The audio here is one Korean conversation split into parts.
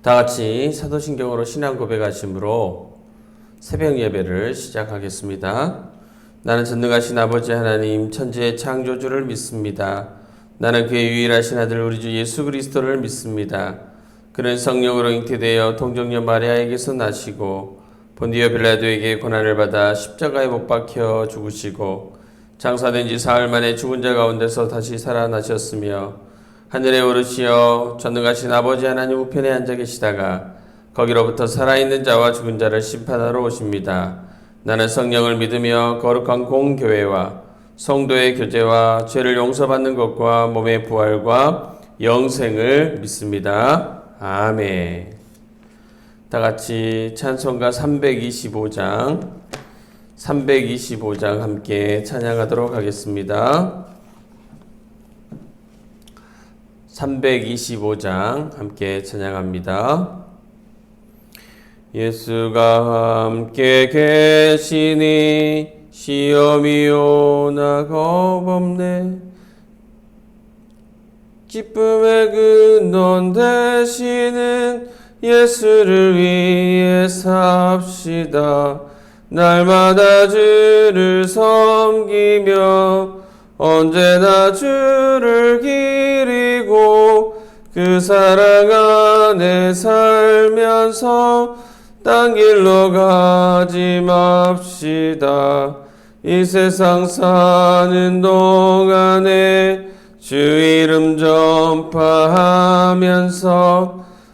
다 같이 사도신경으로 신앙 고백하심으로 새벽 예배를 시작하겠습니다. 나는 전능하신 아버지 하나님 천지의 창조주를 믿습니다. 나는 그의 유일하신 아들 우리 주 예수 그리스도를 믿습니다. 그는 성령으로 잉태되어 동정녀 마리아에게서 나시고 본디오 빌라도에게 고난을 받아 십자가에 못 박혀 죽으시고 장사된 지 사흘 만에 죽은 자 가운데서 다시 살아나셨으며 하늘에 오르시어 전능하신 아버지 하나님 우편에 앉아 계시다가 거기로부터 살아있는 자와 죽은 자를 심판하러 오십니다. 나는 성령을 믿으며 거룩한 공교회와 성도의 교제와 죄를 용서받는 것과 몸의 부활과 영생을 믿습니다. 아멘. 다 같이 찬송가 325장 함께 찬양하도록 하겠습니다. 325장 함께 찬양합니다. 예수가 함께 계시니 시험이 오나 겁없네. 기쁨의 근원 되시는 예수를 위해 삽시다. 날마다 주를 섬기며 언제나 주를 기리고 그 사랑 안에 살면서 딴 길로 가지 맙시다. 이 세상 사는 동안에 주 이름 전파하면서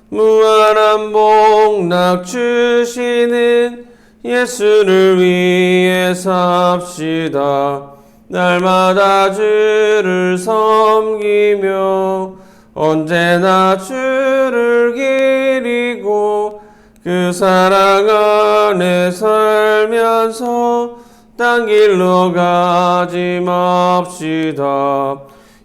무한한 복락 주시는 예수를 위해 삽시다. 날마다 주를 섬기며 언제나 주를 기리고 그 사랑 안에 살면서 딴 길로 가지 맙시다.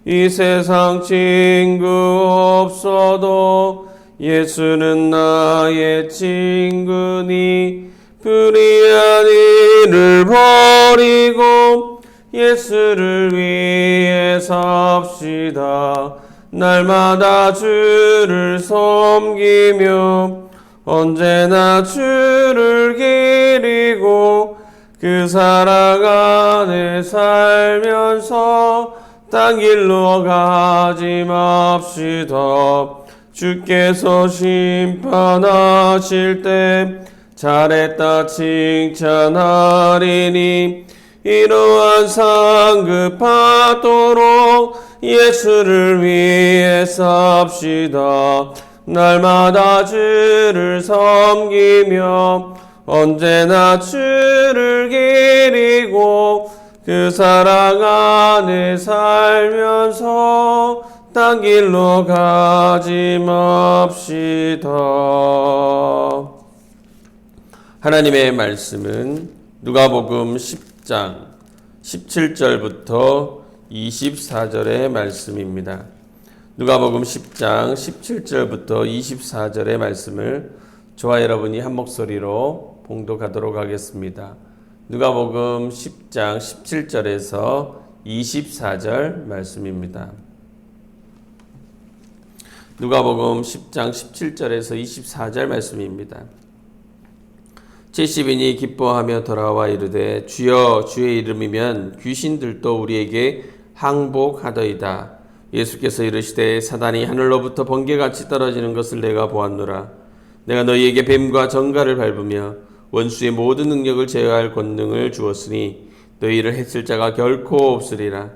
이 세상 친구 없어도 예수는 나의 친구니 불의한 일을 버리고 예수를 위해 삽시다. 날마다 주를 섬기며 언제나 주를 기리고 그 사랑 안에 살면서 딴 길로 가지 맙시다. 주께서 심판하실 때 잘했다 칭찬하리니 이러한 상급하도록 예수를 위해 삽시다. 날마다 주를 섬기며 언제나 주를 기리고 그 사랑 안에 살면서 딴 길로 가지 맙시다. 하나님의 말씀은 누가복음 10장 17절부터 24절의 말씀입니다. 누가복음 10장 17절부터 24절의 말씀을 저와 여러분이 한 목소리로 봉독하도록 하겠습니다. 누가복음 10장 17절에서 24절 말씀입니다. 누가복음 10장 17절에서 24절 말씀입니다. 70인이 기뻐하며 돌아와 이르되 주여 주의 이름이면 귀신들도 우리에게 항복하더이다. 예수께서 이르시되 사단이 하늘로부터 번개같이 떨어지는 것을 내가 보았노라. 내가 너희에게 뱀과 정갈을 밟으며 원수의 모든 능력을 제어할 권능을 주었으니 너희를 해칠 자가 결코 없으리라.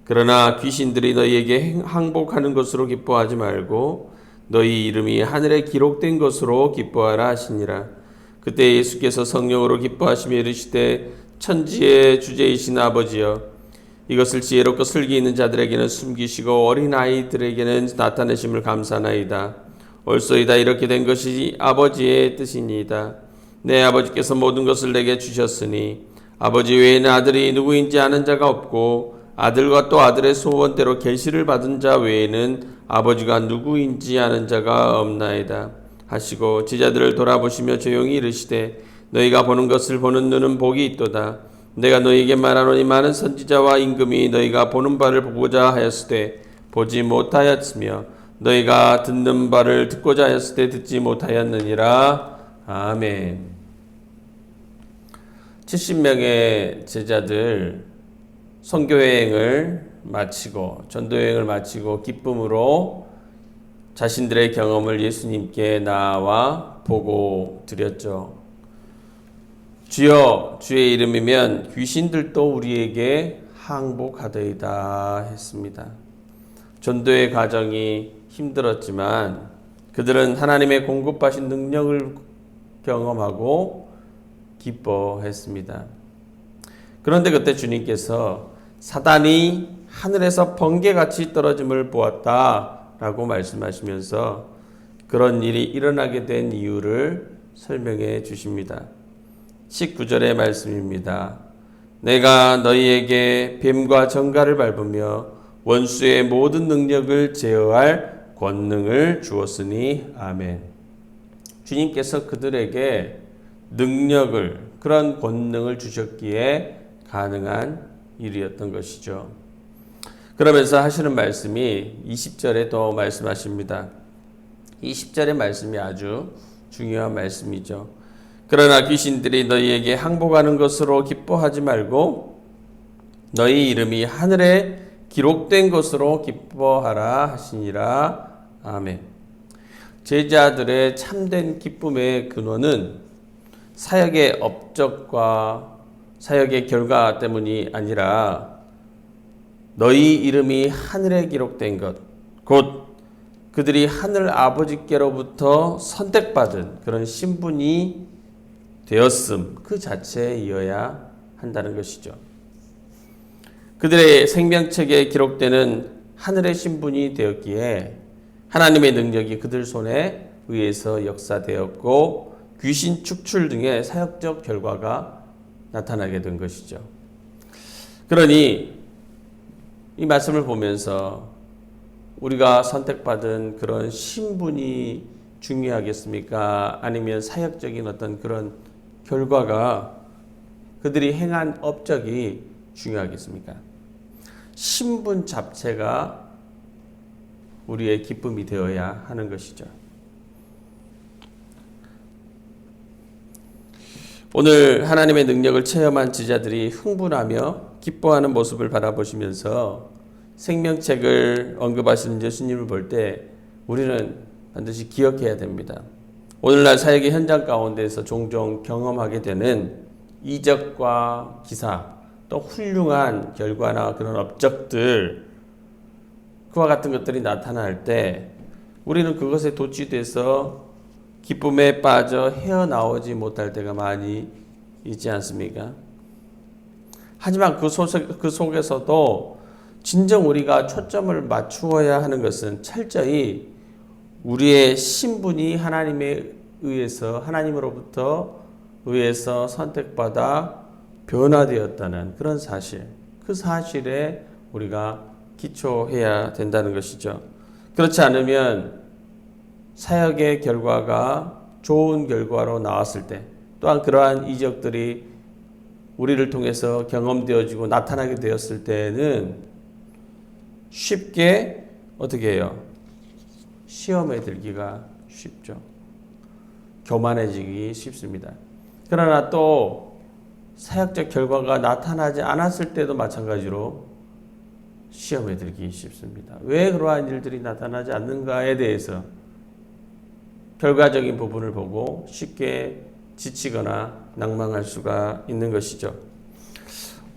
그러나 귀신들이 너희에게 항복하는 것으로 기뻐하지 말고 너희 이름이 하늘에 기록된 것으로 기뻐하라 하시니라. 그때 예수께서 성령으로 기뻐하시며 이르시되 천지의 주제이신 아버지여 이것을 지혜롭고 슬기 있는 자들에게는 숨기시고 어린아이들에게는 나타내심을 감사나이다. 옳소이다. 이렇게 된 것이 아버지의 뜻이니이다. 내 아버지께서 모든 것을 내게 주셨으니 아버지 외에는 아들이 누구인지 아는 자가 없고 아들과 또 아들의 소원대로 계시를 받은 자 외에는 아버지가 누구인지 아는 자가 없나이다 하시고 제자들을 돌아보시며 조용히 이르시되 너희가 보는 것을 보는 눈은 복이 있도다. 내가 너희에게 말하노니 많은 선지자와 임금이 너희가 보는 바를 보고자 하였으되 보지 못하였으며 너희가 듣는 바를 듣고자 하였을 때 듣지 못하였느니라. 아멘. 70명의 제자들 선교여행을 마치고 전도여행을 마치고 기쁨으로 자신들의 경험을 예수님께 나와 보고 드렸죠. 주여 주의 이름이면 귀신들도 우리에게 항복하더이다 했습니다. 전도의 과정이 힘들었지만 그들은 하나님의 공급하신 능력을 경험하고 기뻐했습니다. 그런데 그때 주님께서 사단이 하늘에서 번개같이 떨어짐을 보았다라고 말씀하시면서 그런 일이 일어나게 된 이유를 설명해 주십니다. 19절의 말씀입니다. 내가 너희에게 뱀과 정갈을 밟으며 원수의 모든 능력을 제어할 권능을 주었으니 아멘. 주님께서 그들에게 능력을, 그런 권능을 주셨기에 가능한 일이었던 것이죠. 그러면서 하시는 말씀이 20절에 또 말씀하십니다. 20절의 말씀이 아주 중요한 말씀이죠. 그러나 귀신들이 너희에게 항복하는 것으로 기뻐하지 말고 너희 이름이 하늘에 기록된 것으로 기뻐하라 하시니라. 아멘. 제자들의 참된 기쁨의 근원은 사역의 업적과 사역의 결과 때문이 아니라 너희 이름이 하늘에 기록된 것, 곧 그들이 하늘 아버지께로부터 선택받은 그런 신분이 되었음, 그 자체이어야 한다는 것이죠. 그들의 생명책에 기록되는 하늘의 신분이 되었기에 하나님의 능력이 그들 손에 의해서 역사되었고 귀신 축출 등의 사역적 결과가 나타나게 된 것이죠. 그러니 이 말씀을 보면서 우리가 선택받은 그런 신분이 중요하겠습니까? 아니면 사역적인 어떤 그런 결과가 그들이 행한 업적이 중요하겠습니까? 신분 자체가 우리의 기쁨이 되어야 하는 것이죠. 오늘 하나님의 능력을 체험한 제자들이 흥분하며 기뻐하는 모습을 바라보시면서 생명책을 언급하시는 예수님을 볼 때 우리는 반드시 기억해야 됩니다. 오늘날 사역의 현장 가운데서 종종 경험하게 되는 이적과 기사, 또 훌륭한 결과나 그런 업적들, 그와 같은 것들이 나타날 때 우리는 그것에 도취돼서 기쁨에 빠져 헤어나오지 못할 때가 많이 있지 않습니까? 하지만 그 속에서도 진정 우리가 초점을 맞추어야 하는 것은 철저히 우리의 신분이 하나님으로부터 의해서 선택받아 변화되었다는 그런 사실, 그 사실에 우리가 기초해야 된다는 것이죠. 그렇지 않으면 사역의 결과가 좋은 결과로 나왔을 때, 또한 그러한 이적들이 우리를 통해서 경험되어지고 나타나게 되었을 때는 쉽게 어떻게 해요? 시험에 들기가 쉽죠. 교만해지기 쉽습니다. 그러나 또 사역적 결과가 나타나지 않았을 때도 마찬가지로 시험에 들기 쉽습니다. 왜 그러한 일들이 나타나지 않는가에 대해서 결과적인 부분을 보고 쉽게 지치거나 낭망할 수가 있는 것이죠.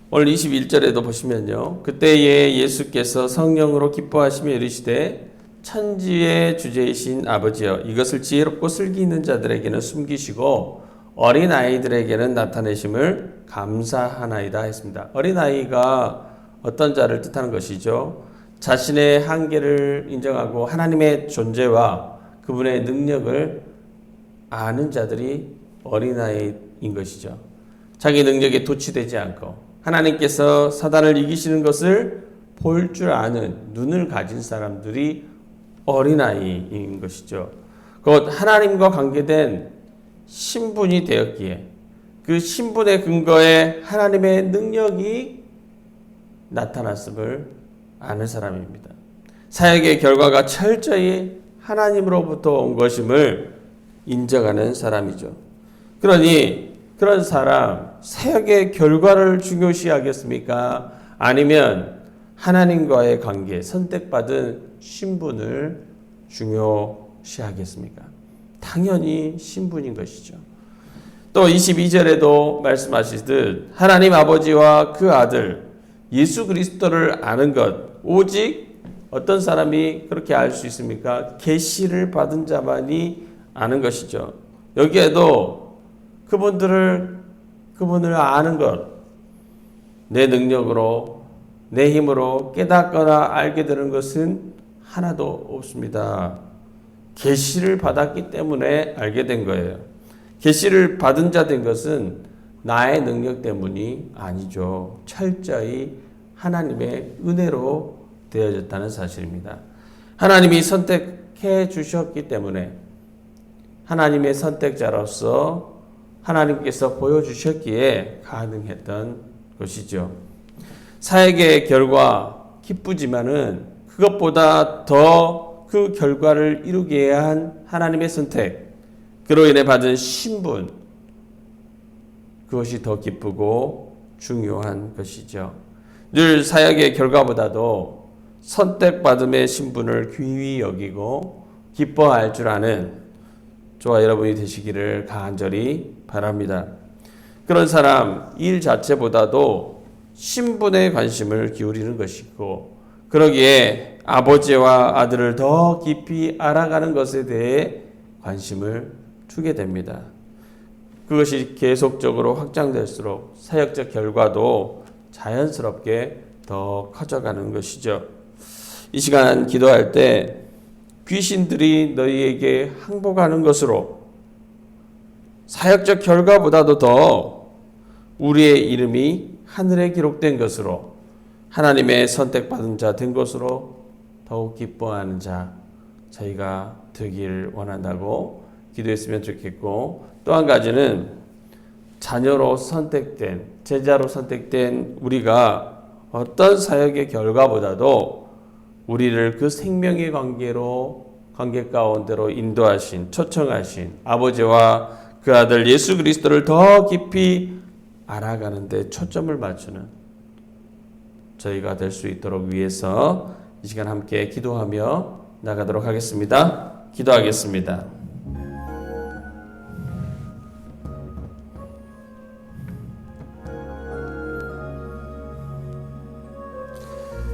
오늘 21절에도 보시면요. 그때에 예수께서 성령으로 기뻐하시며 이르시되 천지의 주제이신 아버지여 이것을 지혜롭고 슬기 있는 자들에게는 숨기시고 어린 아이들에게는 나타내심을 감사하나이다 했습니다. 어린 아이가 어떤 자를 뜻하는 것이죠? 자신의 한계를 인정하고 하나님의 존재와 그분의 능력을 아는 자들이 어린아이인 것이죠. 자기 능력에 도취되지 않고 하나님께서 사단을 이기시는 것을 볼 줄 아는 눈을 가진 사람들이 어린아이인 것이죠. 곧 하나님과 관계된 신분이 되었기에 그 신분의 근거에 하나님의 능력이 나타났음을 아는 사람입니다. 사역의 결과가 철저히 하나님으로부터 온 것임을 인정하는 사람이죠. 그러니 그런 사람 사역의 결과를 중요시하겠습니까? 아니면 하나님과의 관계, 선택받은 신분을 중요시하겠습니까? 당연히 신분인 것이죠. 또 22절에도 말씀하시듯 하나님 아버지와 그 아들 예수 그리스도를 아는 것, 오직 어떤 사람이 그렇게 알 수 있습니까? 계시를 받은 자만이 아는 것이죠. 여기에도 그분을 아는 것, 내 능력으로, 내 힘으로 깨닫거나 알게 되는 것은 하나도 없습니다. 계시를 받았기 때문에 알게 된 거예요. 계시를 받은 자 된 것은 나의 능력 때문이 아니죠. 철저히 하나님의 은혜로 되어졌다는 사실입니다. 하나님이 선택해 주셨기 때문에 하나님의 선택자로서 하나님께서 보여주셨기에 가능했던 것이죠. 사역의 결과 기쁘지만은 그것보다 더 그 결과를 이루게 한 하나님의 선택, 그로 인해 받은 신분, 그것이 더 기쁘고 중요한 것이죠. 늘 사역의 결과보다도 선택받음의 신분을 귀히 여기고 기뻐할 줄 아는 저와 여러분이 되시기를 간절히 바랍니다. 그런 사람 일 자체보다도 신분에 관심을 기울이는 것이고, 그러기에 아버지와 아들을 더 깊이 알아가는 것에 대해 관심을 두게 됩니다. 그것이 계속적으로 확장될수록 사역적 결과도 자연스럽게 더 커져가는 것이죠. 이 시간 기도할 때 귀신들이 너희에게 항복하는 것으로 사역적 결과보다도 더 우리의 이름이 하늘에 기록된 것으로 하나님의 선택받은 자 된 것으로 더욱 기뻐하는 자 저희가 되길 원한다고 기도했으면 좋겠고, 또 한 가지는 자녀로 선택된, 제자로 선택된 우리가 어떤 사역의 결과보다도 우리를 그 생명의 관계 가운데로 인도하신, 초청하신 아버지와 그 아들 예수 그리스도를 더 깊이 알아가는 데 초점을 맞추는 저희가 될 수 있도록 위해서 이 시간 함께 기도하며 나가도록 하겠습니다. 기도하겠습니다.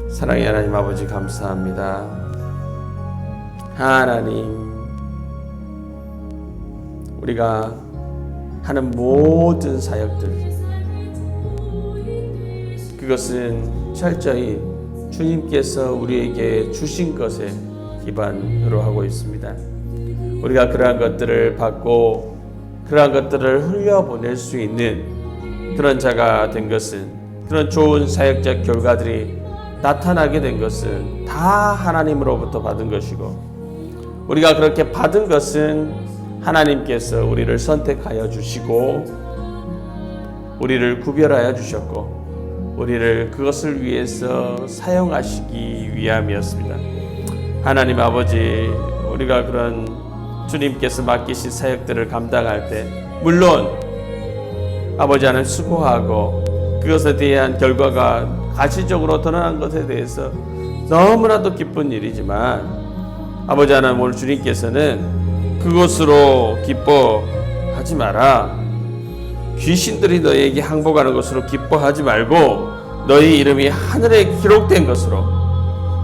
사랑의 하나님 아버지 감사합니다. 하나님, 우리가 하는 모든 사역들, 그것은 철저히 주님께서 우리에게 주신 것에 기반으로 하고 있습니다. 우리가 그러한 것들을 받고 그러한 것들을 흘려보낼 수 있는 그런 자가 된 것은, 그런 좋은 사역적 결과들이 나타나게 된 것은 다 하나님으로부터 받은 것이고, 우리가 그렇게 받은 것은 하나님께서 우리를 선택하여 주시고 우리를 구별하여 주셨고 우리를 그것을 위해서 사용하시기 위함이었습니다. 하나님 아버지, 우리가 그런 주님께서 맡기신 사역들을 감당할 때 물론 아버지 하나님 수고하고 그것에 대한 결과가 가시적으로 드러난 것에 대해서 너무나도 기쁜 일이지만, 아버지 하나님 오늘 주님께서는 그것으로 기뻐하지 마라, 귀신들이 너희에게 항복하는 것으로 기뻐하지 말고 너희 이름이 하늘에 기록된 것으로,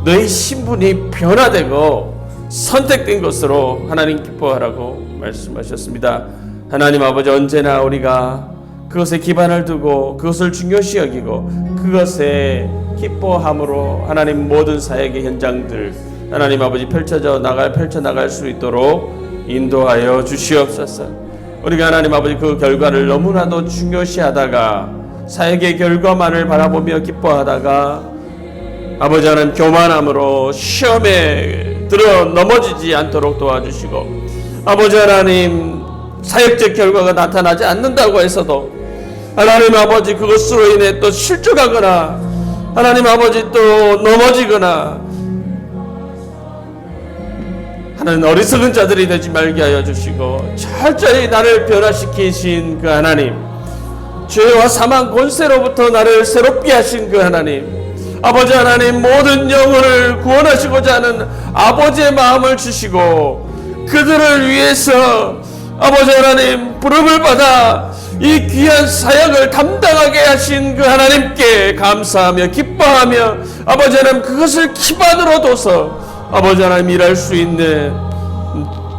너희 신분이 변화되고 선택된 것으로 하나님 기뻐하라고 말씀하셨습니다. 하나님 아버지, 언제나 우리가 그것에 기반을 두고 그것을 중요시 여기고 그것에 기뻐함으로 하나님 모든 사역의 현장들 하나님 아버지 펼쳐 나갈 수 있도록 인도하여 주시옵소서. 우리가 하나님 아버지 그 결과를 너무나도 중요시하다가 사역의 결과만을 바라보며 기뻐하다가 아버지 하나님 교만함으로 시험에 들어 넘어지지 않도록 도와주시고, 아버지 하나님 사역적 결과가 나타나지 않는다고 해서도 하나님 아버지 그것으로 인해 또 실족하거나 하나님 아버지 또 넘어지거나 하는 어리석은 자들이 되지 말게 하여 주시고 철저히 나를 변화시키신 그 하나님, 죄와 사망 권세로부터 나를 새롭게 하신 그 하나님, 아버지 하나님, 모든 영혼을 구원하시고자 하는 아버지의 마음을 주시고 그들을 위해서 아버지 하나님 부름을 받아 이 귀한 사역을 담당하게 하신 그 하나님께 감사하며 기뻐하며 아버지 하나님 그것을 기반으로 둬서 아버지 하나님 일할 수 있는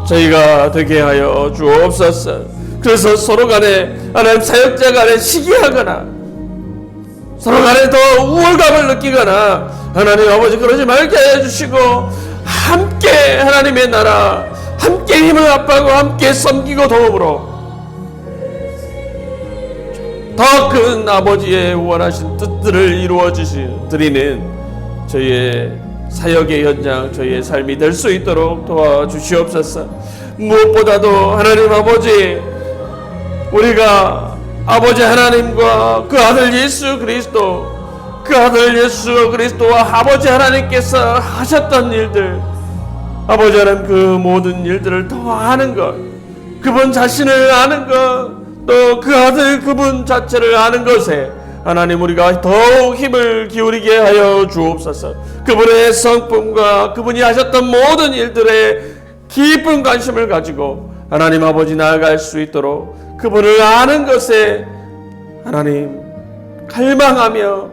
저희가 되게 하여 주옵소서. 그래서 서로 간에 하나님 사역자 간에 시기하거나 서로 간에 더 우월감을 느끼거나 하나님 아버지 그러지 말게 하여 주시고 함께 하나님의 나라 함께 힘을 합하고 함께 섬기고 도움으로 더 큰 아버지의 원하신 뜻들을 이루어 드리는 저희의 사역의 현장, 저희의 삶이 될 수 있도록 도와주시옵소서. 무엇보다도 하나님 아버지, 우리가 아버지 하나님과 그 아들 예수 그리스도와 아버지 하나님께서 하셨던 일들, 아버지 하나님 그 모든 일들을 더 아는 것, 그분 자신을 아는 것, 또 그 아들 그분 자체를 아는 것에 하나님 우리가 더욱 힘을 기울이게 하여 주옵소서. 그분의 성품과 그분이 하셨던 모든 일들에 깊은 관심을 가지고 하나님 아버지 나아갈 수 있도록 그분을 아는 것에 하나님 갈망하며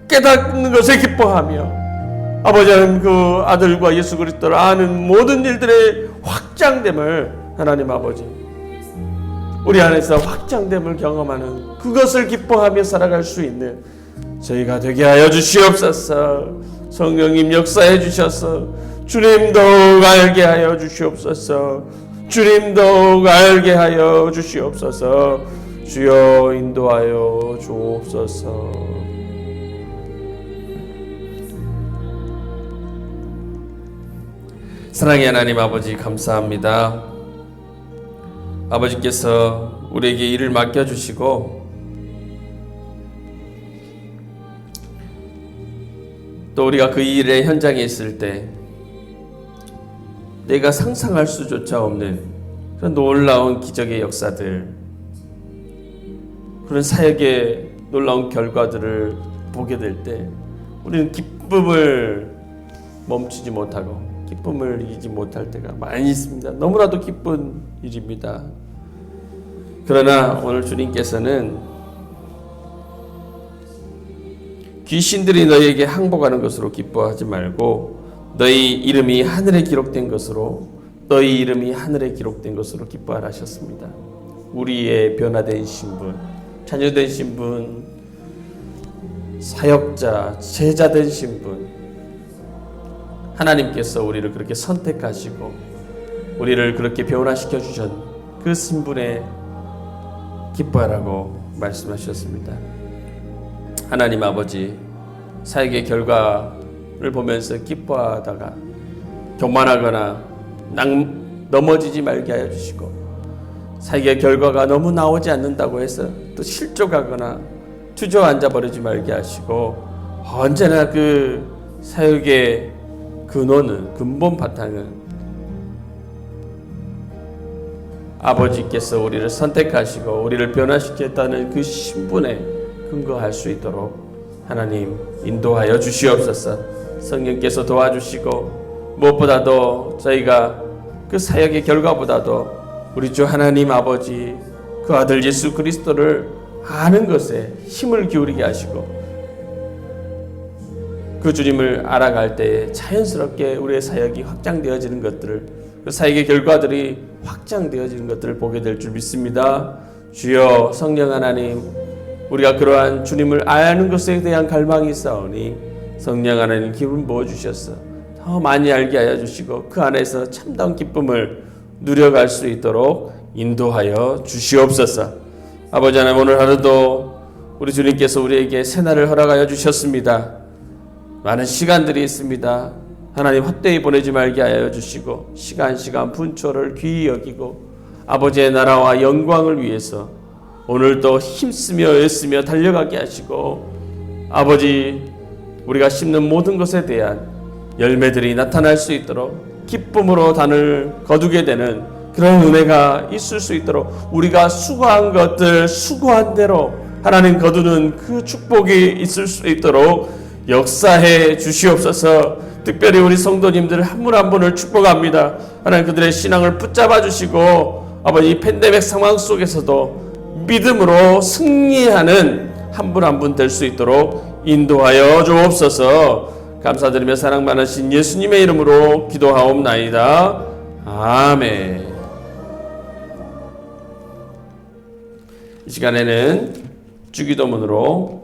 깨닫는 것에 기뻐하며 아버지 하나님 그 아들과 예수 그리스도를 아는 모든 일들의 확장됨을 하나님 아버지 우리 안에서 확장됨을 경험하는 그것을 기뻐하며 살아갈 수 있는 저희가 되게 하여 주시옵소서. 성령님 역사해 주셔서 주님 더욱 알게 하여 주시옵소서. 주님 더욱 알게 하여 주시옵소서. 주여 인도하여 주옵소서. 사랑의 하나님 아버지 감사합니다. 아버지께서 우리에게 일을 맡겨주시고 또 우리가 그 일의 현장에 있을 때 내가 상상할 수조차 없는 그런 놀라운 기적의 역사들, 그런 사역의 놀라운 결과들을 보게 될 때 우리는 기쁨을 멈추지 못하고 기쁨을 이기지 못할 때가 많이 있습니다. 너무나도 기쁜 일입니다. 그러나 오늘 주님께서는 귀신들이 너희에게 항복하는 것으로 기뻐하지 말고 너희 이름이 하늘에 기록된 것으로 기뻐하라 하셨습니다. 우리의 변화된 신분, 자녀된 신분, 사역자, 제자된 신분, 하나님께서 우리를 그렇게 선택하시고 우리를 그렇게 변화시켜 주신 그 신분에 기뻐하라고 말씀하셨습니다. 하나님 아버지, 사역의 결과를 보면서 기뻐하다가 교만하거나 넘어지지 말게 하여 주시고, 사역의 결과가 너무 나오지 않는다고 해서 또 실족하거나 주저앉아 버리지 말게 하시고, 언제나 그 사역의 근본 바탕은 아버지께서 우리를 선택하시고 우리를 변화시켰다는 그 신분에 근거할 수 있도록 하나님 인도하여 주시옵소서. 성령께서 도와주시고 무엇보다도 저희가 그 사역의 결과보다도 우리 주 하나님 아버지 그 아들 예수 그리스도를 아는 것에 힘을 기울이게 하시고 그 주님을 알아갈 때에 자연스럽게 우리의 사역이 확장되어지는 것들을, 그 사역의 결과들이 확장되어지는 것들을 보게 될 줄 믿습니다. 주여 성령 하나님, 우리가 그러한 주님을 아는 것에 대한 갈망이 있사오니 성령 하나님 기쁨 부어주셔서 더 많이 알게 하여 주시고 그 안에서 참다운 기쁨을 누려갈 수 있도록 인도하여 주시옵소서. 아버지 하나님, 오늘 하루도 우리 주님께서 우리에게 새날을 허락하여 주셨습니다. 많은 시간들이 있습니다. 하나님 헛되이 보내지 말게 하여 주시고 시간 분초를 귀히 여기고 아버지의 나라와 영광을 위해서 오늘도 힘쓰며 애쓰며 달려가게 하시고, 아버지 우리가 심는 모든 것에 대한 열매들이 나타날 수 있도록 기쁨으로 단을 거두게 되는 그런 은혜가 있을 수 있도록 우리가 수고한 것들 수고한 대로 하나님 거두는 그 축복이 있을 수 있도록 역사해 주시옵소서. 특별히 우리 성도님들 한 분 한 분을 축복합니다. 하나님 그들의 신앙을 붙잡아 주시고 아버지 이 팬데믹 상황 속에서도 믿음으로 승리하는 한 분 한 분 될 수 있도록 인도하여 주옵소서. 감사드리며 사랑 많으신 예수님의 이름으로 기도하옵나이다. 아멘. 이 시간에는 주기도문으로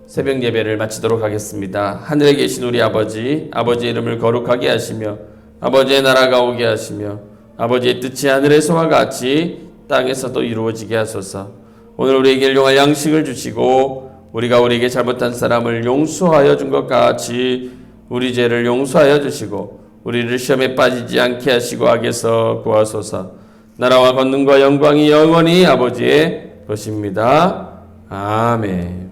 새벽 예배를 마치도록 하겠습니다. 하늘에 계신 우리 아버지, 아버지의 이름을 거룩하게 하시며 아버지의 나라가 오게 하시며 아버지의 뜻이 하늘에서와 같이 땅에서도 이루어지게 하소서. 오늘 우리에게 일용할 양식을 주시고 우리가 우리에게 잘못한 사람을 용서하여 준 것 같이 우리 죄를 용서하여 주시고 우리를 시험에 빠지지 않게 하시고 악에서 구하소서. 나라와 권능과 영광이 영원히 아버지의 것입니다. 아멘.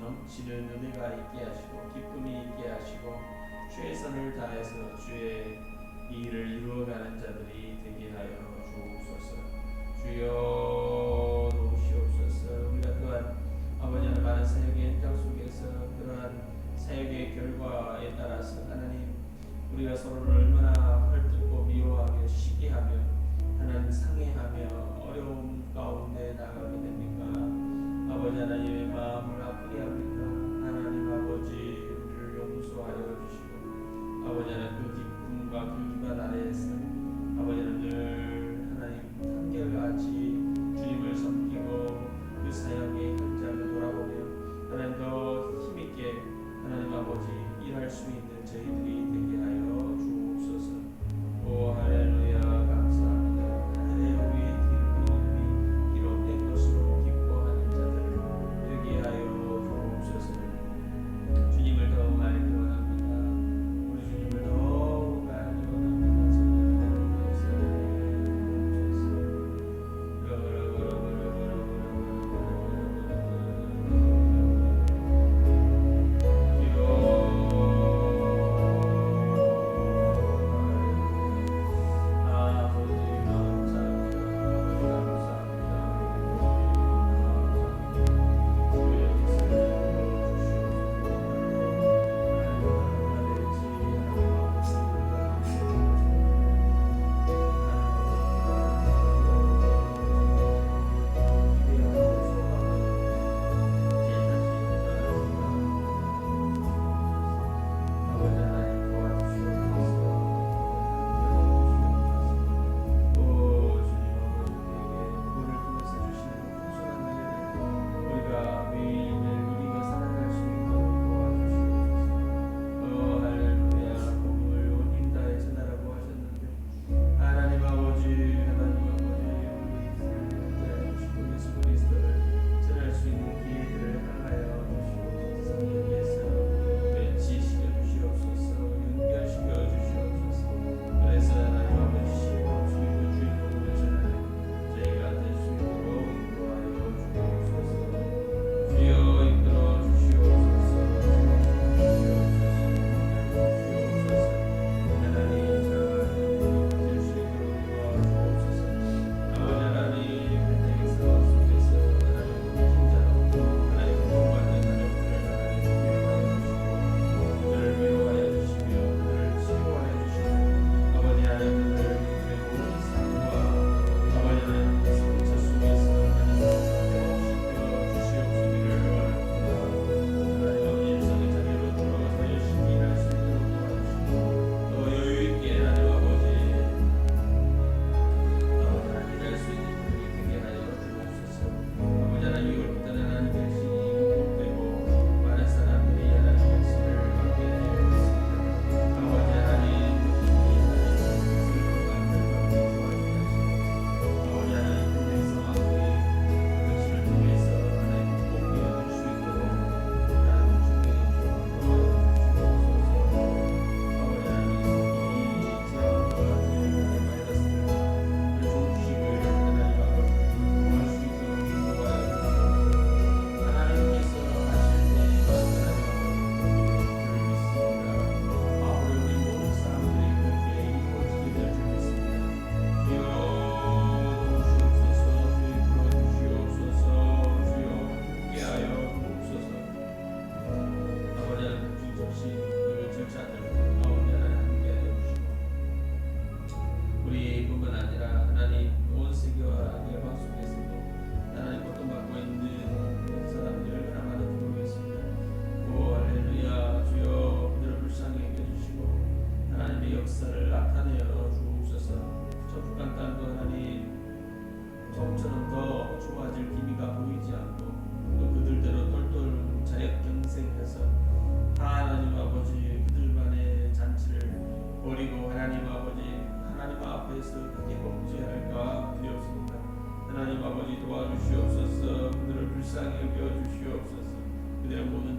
넘치는 은혜가 있게 하시고 기쁨이 있게 하시고 최선을 다해서 주의 일을 이루어가는 자들이 되게 하여 주옵소서. 주여 도우시옵소서. 우리가 또한 아버지 하나님 많은 사역의 현장 속에서 그러한 사역의 결과에 따라서 하나님 우리가 서로를 얼마나 헐뜯고 미워하며 시기하며 하나님 상해하며 어려움 가운데 나가게 됩니까? 아버지 하나님의 마음을 아프게 합니까? 하나님 아버지 우리를 용서하여 주시고 아버지 하나님 그 기쁨과 그 기반 아래에서 아버지 하나님 늘 하나님 한결같이 주님을 섬기고 그 사역의 현장을 돌아보며 하나님 더 힘있게 하나님 아버지 일할 수 있는 저희들이 되게 하여 주옵소서. 오 할렐루야 감사합니다. 하나님 우리의 이름이 기록된 것으로 기뻐하는 자들을 되게 하여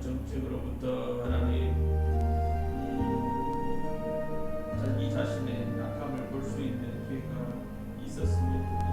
정책으로부터 하나님 자기 자신의 약함을 볼 수 있는 기회가 있었으면 좋겠습니다.